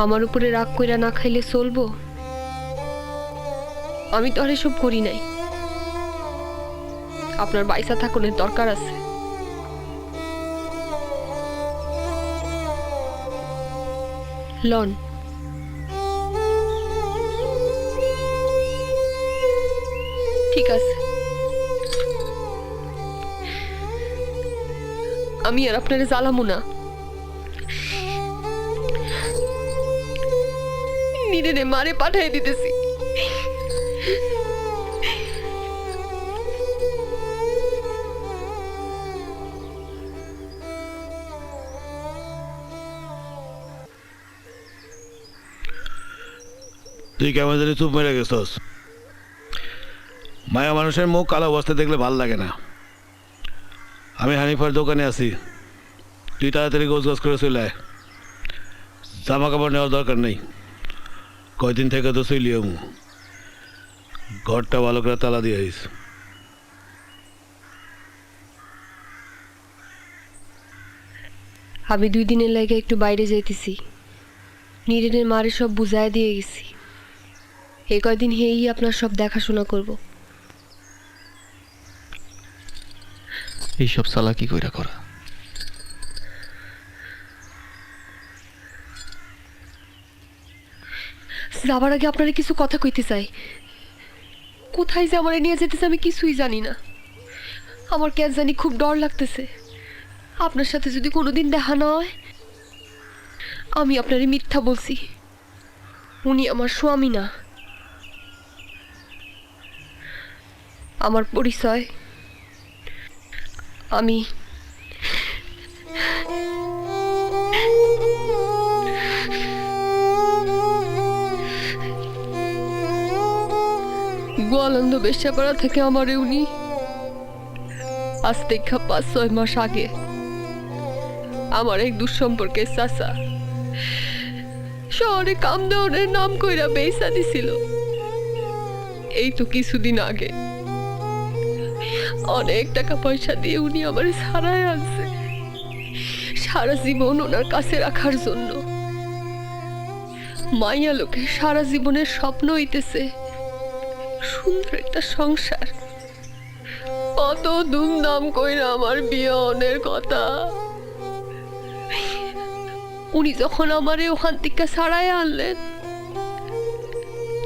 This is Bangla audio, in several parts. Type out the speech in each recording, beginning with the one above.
আমার উপরে রাগ কইরা না খাইলে চলবো? আমি তো আর এসব করি নাই। আপনার বাইসা থাকুনের দরকার আছে। লন, ঠিক আছে, আমি আর আপনারে জ্বালামু না। নিরে মারে পাঠাই দিতেছি। তুই কেমন জানি চুপ মেরে গেছস। মায়া মানুষের মুখ কালো অবস্থা দেখলে ভাল লাগে না। আমি হানিফার দোকানে আছি, তুই তাড়াতাড়ি গোছ গোছ করে চলে আয়। জামা কাপড় নেওয়ার দরকার নেই, কয়দিন থেকে তো চলিও। ঘরটা ভালো করে তালা দিয়ে আইস। আমি 2 দিনের লাগে একটু বাইরে যাইতেছি। নীরেনের মারে সব বুঝায় দিয়ে গেছি। এই কয়দিন হেই আপনার সব দেখাশোনা করব। এইসব চালাকি কইরা করা। যাবার আগে আপনারা কিছু কথা কইতে চাই। কোথায় যে আমার নিয়ে যেতেছে আমি কিছুই জানি না। আমার কেন জানি খুব ডর লাগতেছে। আপনার সাথে যদি কোনোদিন দেখা না হয়, আমি আপনারে মিথ্যা বলছি। উনি আমার স্বামী না। আমার পরিচয় আমি গোয়ালন্দ বেশ্যাপাড়া থেকে আমারে উনি আজ থেকে 5-6 মাস আগে আমার এক দুঃসম্পর্কের চাচা শহরে কামদাউনের নাম কইরা বেইসা দিছিল। এই তো কিছুদিন আগে অনেক টাকা পয়সা দিয়ে উনি আমার ছাড়াই আনছে সারা জীবন ওনার কাছে রাখার জন্য। মাইয়া লোকের সারা জীবনের স্বপ্ন হইতেছে সুন্দর একটা সংসার। কত ধুমধাম কইরা আমার বিয়ের কথা। উনি যখন আমারে ওখান থেকে ছাড়াই আনলেন,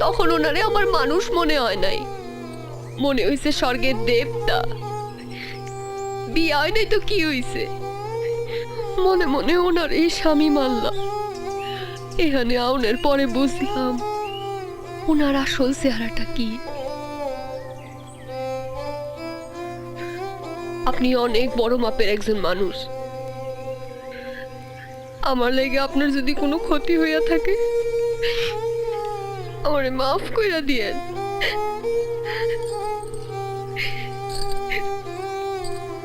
তখন ওনারে আমার মানুষ মনে হয় নাই, মনে হয়েছে স্বর্গের দেবতা। বিয়ে হয় নাই তো কি হয়েছে, মনে মনে ওনার এই স্বামী মানলাম। এখানে আউনের পরে বুঝলাম ওনার আসল চেহারাটা কি। আপনি অনেক বড় মাপের একজন মানুষ। আমার লেগে আপনার যদি কোনো ক্ষতি হইয়া থাকে আমারে মাফ কইরা দিয়েন।